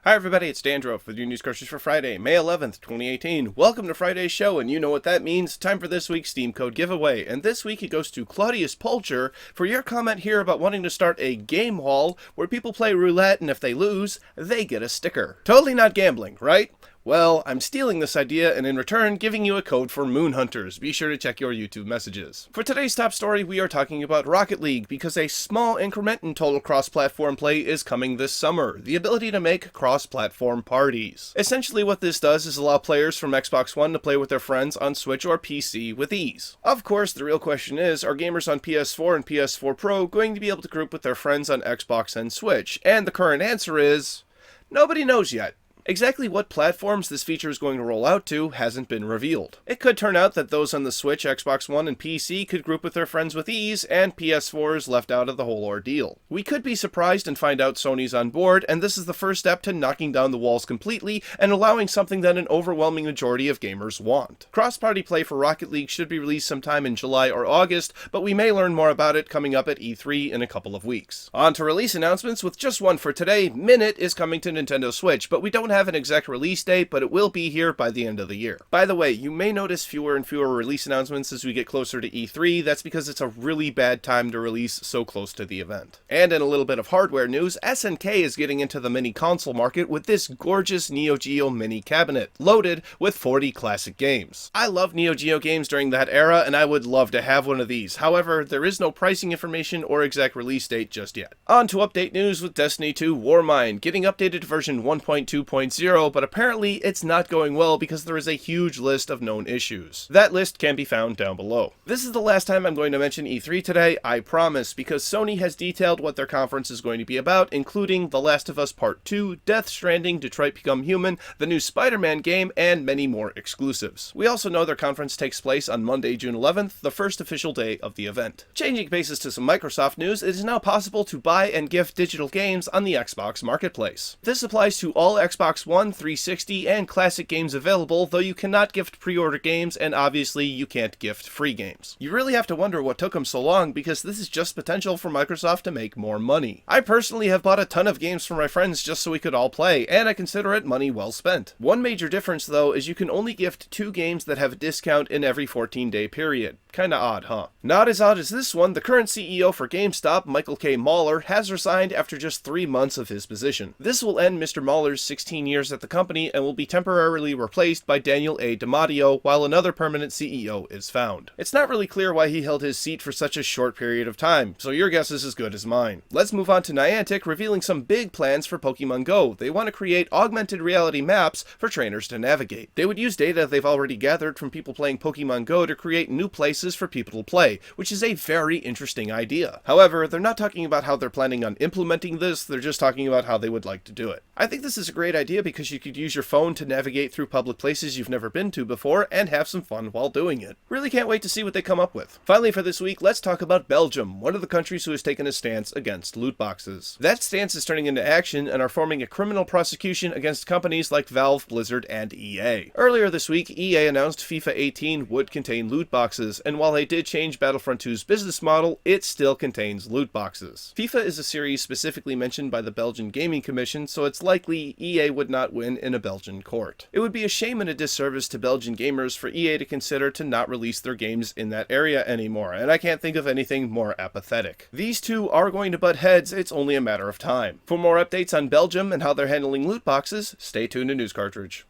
Hi everybody, it's Dandruff with your news cartridge for Friday, May 11th, 2018. Welcome to Friday's show, and you know what that means. Time for this week's Steam Code giveaway, and this week it goes to Claudius Pulcher for your comment here about wanting to start a game hall where people play roulette, and if they lose, they get a sticker. Totally not gambling, right? Well, I'm stealing this idea and in return giving you a code for Moon Hunters. Be sure to check your YouTube messages. For today's top story, we are talking about Rocket League because a small increment in total cross-platform play is coming this summer. The ability to make cross-platform parties. Essentially what this does is allow players from Xbox One to play with their friends on Switch or PC with ease. Of course, the real question is, are gamers on PS4 and PS4 Pro going to be able to group with their friends on Xbox and Switch? And the current answer is, nobody knows yet. Exactly what platforms this feature is going to roll out to hasn't been revealed. It could turn out that those on the Switch, Xbox One, and PC could group with their friends with ease, and PS4 is left out of the whole ordeal. We could be surprised and find out Sony's on board, and this is the first step to knocking down the walls completely and allowing something that an overwhelming majority of gamers want. Cross-party play for Rocket League should be released sometime in July or August, but we may learn more about it coming up at E3 in a couple of weeks. On to release announcements with just one for today. Minit is coming to Nintendo Switch, but we don't have an exact release date, but it will be here by the end of the year. By the way, you may notice fewer and fewer release announcements as we get closer to E3. That's because it's a really bad time to release so close to the event. And in a little bit of hardware news, SNK is getting into the mini console market with this gorgeous Neo Geo Mini cabinet, loaded with 40 classic games. I love Neo Geo games during that era, and I would love to have one of these. However, there is no pricing information or exact release date just yet. On to update news with Destiny 2 Warmind, getting updated to version 1.2.0, but apparently it's not going well because there is a huge list of known issues. That list can be found down below. This is the last time I'm going to mention E3 today, I promise, because Sony has detailed what their conference is going to be about, including The Last of Us Part 2, Death Stranding, Detroit Become Human, the new Spider-Man game, and many more exclusives. We also know their conference takes place on Monday, June 11th, the first official day of the event. Changing bases to some Microsoft news, it is now possible to buy and gift digital games on the Xbox Marketplace. This applies to all Xbox One, 360, and classic games available, though you cannot gift pre-order games, and obviously you can't gift free games. You really have to wonder what took them so long, because this is just potential for Microsoft to make more money. I personally have bought a ton of games for my friends just so we could all play, and I consider it money well spent. One major difference though is you can only gift 2 games that have a discount in every 14-day period. Kinda odd, huh? Not as odd as this one. The current CEO for GameStop, Michael K. Mahler, has resigned after just 3 months of his position. This will end Mr. Mahler's 16 years at the company and will be temporarily replaced by Daniel A. DiMatteo while another permanent CEO is found. It's not really clear why he held his seat for such a short period of time, so your guess is as good as mine. Let's move on to Niantic, revealing some big plans for Pokemon Go. They want to create augmented reality maps for trainers to navigate. They would use data they've already gathered from people playing Pokemon Go to create new places for people to play, which is a very interesting idea. However, they're not talking about how they're planning on implementing this, they're just talking about how they would like to do it. I think this is a great idea because you could use your phone to navigate through public places you've never been to before and have some fun while doing it. Really can't wait to see what they come up with. Finally for this week, let's talk about Belgium, one of the countries who has taken a stance against loot boxes. That stance is turning into action and are forming a criminal prosecution against companies like Valve, Blizzard, and EA. Earlier this week, EA announced FIFA 18 would contain loot boxes, and while they did change Battlefront 2's business model, it still contains loot boxes. FIFA is a series specifically mentioned by the Belgian Gaming Commission, so it's likely EA would not win in a Belgian court. It would be a shame and a disservice to Belgian gamers for EA to consider to not release their games in that area anymore, and I can't think of anything more apathetic. These two are going to butt heads, it's only a matter of time. For more updates on Belgium and how they're handling loot boxes, stay tuned to News Cartridge.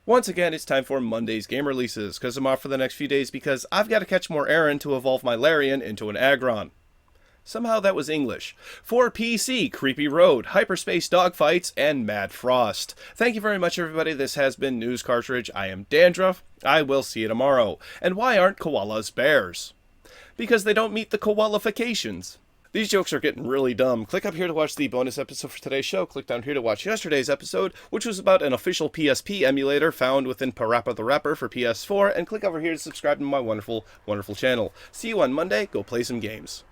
Once again, it's time for Monday's game releases, because I'm off for the next few days because I've got to catch more Aaron to evolve my Larian into an Aggron. Somehow that was English. For PC, Creepy Road, Hyperspace Dogfights, and Mad Frost. Thank you very much, everybody. This has been News Cartridge. I am Dandruff. I will see you tomorrow. And why aren't koalas bears? Because they don't meet the koalifications. These jokes are getting really dumb. Click up here to watch the bonus episode for today's show. Click down here to watch yesterday's episode, which was about an official PSP emulator found within Parappa the Rapper for PS4. And click over here to subscribe to my wonderful, wonderful channel. See you on Monday. Go play some games.